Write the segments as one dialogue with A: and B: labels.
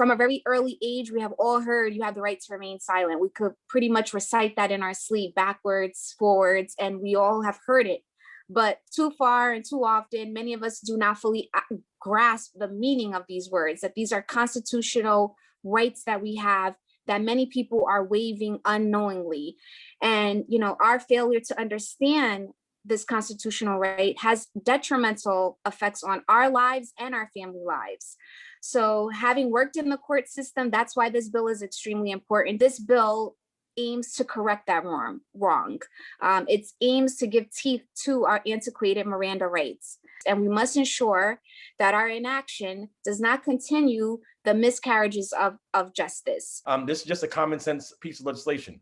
A: From a very early age, we have all heard you have the right to remain silent. We could pretty much recite that in our sleep, backwards, forwards, and we all have heard it. But too far and too often, many of us do not fully grasp the meaning of these words, that these are constitutional rights that we have that many people are waiving unknowingly. And, our failure to understand this constitutional right has detrimental effects on our lives and our family lives. So having worked in the court system, that's why this bill is extremely important. This bill aims to correct that wrong. It aims to give teeth to our antiquated Miranda rights. And we must ensure that our inaction does not continue the miscarriages of justice.
B: This is just a common sense piece of legislation.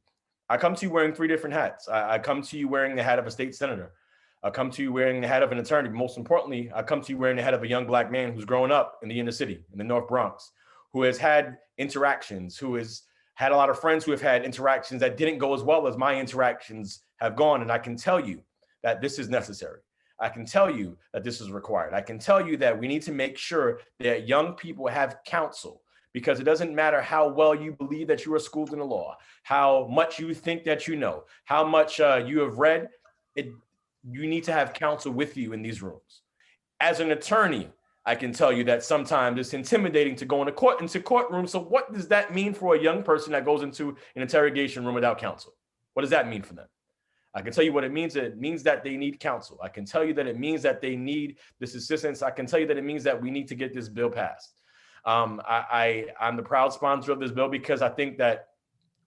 B: I come to you wearing 3 different hats. I come to you wearing the hat of a state senator. I come to you wearing the hat of an attorney. Most importantly, I come to you wearing the hat of a young Black man who's grown up in the inner city, in the North Bronx, who has had interactions, who has had a lot of friends who have had interactions that didn't go as well as my interactions have gone. And I can tell you that this is necessary. I can tell you that this is required. I can tell you that we need to make sure that young people have counsel, because it doesn't matter how well you believe that you are schooled in the law, how much you think that you know, how much you have read. You need to have counsel with you in these rooms. As an attorney, I can tell you that sometimes it's intimidating to go into courtrooms. So what does that mean for a young person that goes into an interrogation room without counsel? What does that mean for them? I can tell you what it means. It means that they need counsel. I can tell you that it means that they need this assistance. I can tell you that it means that we need to get this bill passed. I'm the proud sponsor of this bill because I think that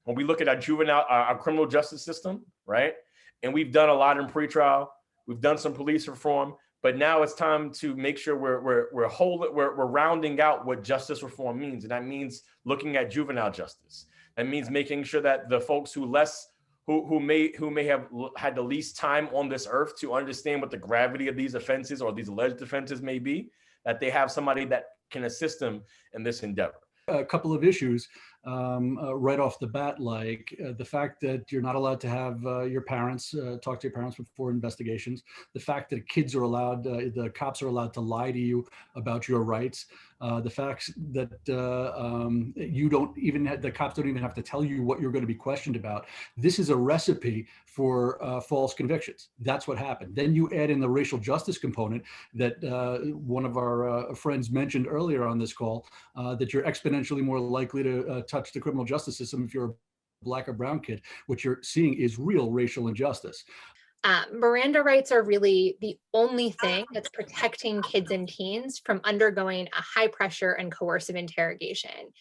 B: when we look at our criminal justice system, right? And we've done a lot in pretrial, we've done some police reform, but now it's time to make sure we're rounding out what justice reform means. And that means looking at juvenile justice. That means making sure that the folks who may have had the least time on this earth to understand what the gravity of these offenses or these alleged offenses may be, that they have somebody that can assist them in this endeavor.
C: A couple of issues right off the bat, like the fact that you're not allowed to have your parents talk to your parents before investigations, the fact that kids are allowed, the cops are allowed to lie to you about your rights, the fact that the cops don't even have to tell you what you're going to be questioned about. This is a recipe for false convictions. That's what happened. Then you add in the racial justice component that one of our friends mentioned earlier on this call, that you're exponentially more likely to touch the criminal justice system if you're a Black or brown kid. What you're seeing is real racial injustice.
D: Miranda rights are really the only thing that's protecting kids and teens from undergoing a high pressure and coercive interrogation.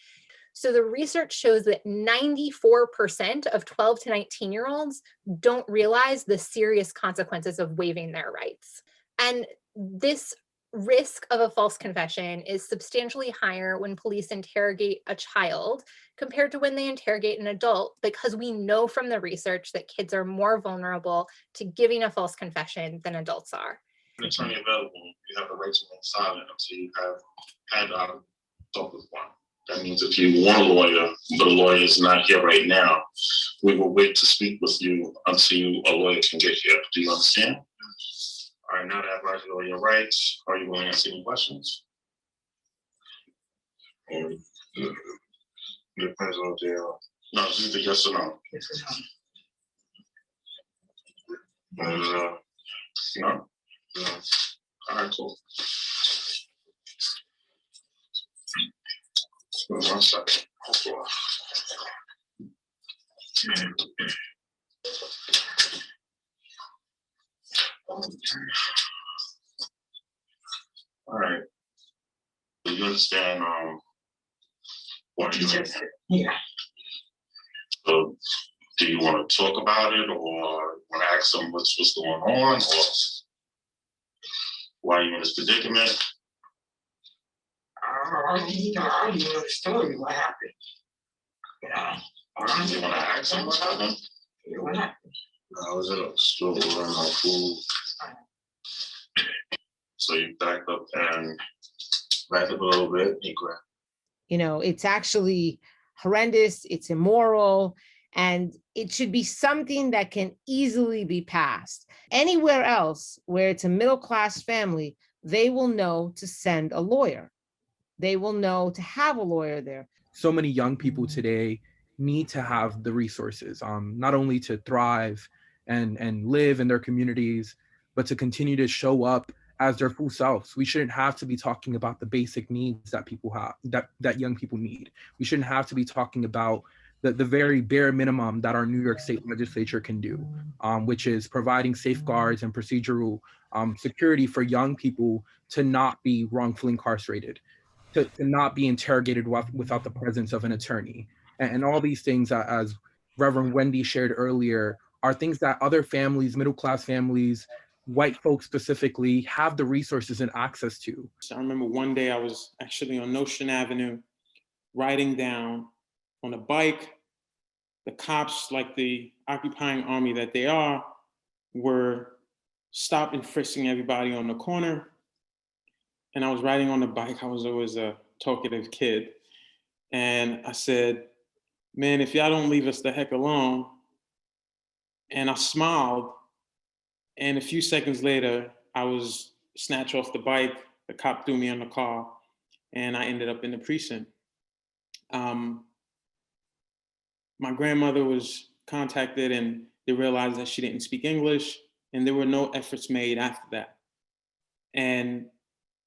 D: So the research shows that 94% of 12 to 19-year-olds don't realize the serious consequences of waiving their rights. And this risk of a false confession is substantially higher when police interrogate a child compared to when they interrogate an adult, because we know from the research that kids are more vulnerable to giving a false confession than adults are.
E: An attorney available, you have the right to remain silent until you have had talk with one. That means if you want a lawyer, but a lawyer is not here right now, we will wait to speak with you until a lawyer can get here. Do you understand? All right, now that I've advised you all your rights, are you willing to answer any questions? It depends on the, no, it's either yes or no. Yes or no. No? No. All right, cool. One second. Hold on. All right. Do you understand what you said? Yeah. So do you want to talk about it, or want to ask them what's going on, or why are you in this predicament?
F: I need to argue the story, what happened.
E: You want to ask them what happened?
F: Yeah, what happened?
E: I was in a store running out food. So you back up a little bit.
G: You know, it's actually horrendous, it's immoral, and it should be something that can easily be passed. Anywhere else where it's a middle-class family, they will know to send a lawyer. they will know to have a lawyer there.
H: So many young people today need to have the resources, not only to thrive and live in their communities, but to continue to show up as their full selves. We shouldn't have to be talking about the basic needs that people have, that young people need. We shouldn't have to be talking about the very bare minimum that our New York State legislature can do, which is providing safeguards and procedural security for young people to not be wrongfully incarcerated, to not be interrogated without the presence of an attorney. And all these things, as Reverend Wendy shared earlier, are things that other families, middle-class families, white folks specifically, have the resources and access to.
I: So I remember one day I was actually on Nostrand Avenue, riding down on a bike. The cops, like the occupying army that they are, were stopped and frisking everybody on the corner. And I was riding on the bike. I was always a talkative kid. And I said, man, if y'all don't leave us the heck alone. And I smiled. And a few seconds later, I was snatched off the bike. The cop threw me on the car, and I ended up in the precinct. My grandmother was contacted, and they realized that she didn't speak English, and there were no efforts made after that. And,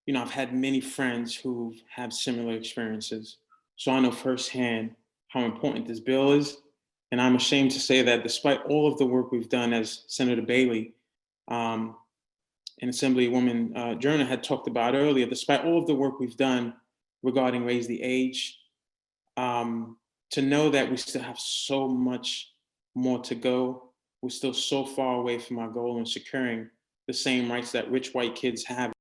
I: you know, I've had many friends who have similar experiences. So I know firsthand how important this bill is. And I'm ashamed to say that despite all of the work we've done, as Senator Bailey and Assemblywoman Joyner had talked about earlier, despite all of the work we've done regarding raise the age, to know that we still have so much more to go. We're still so far away from our goal in securing the same rights that rich white kids have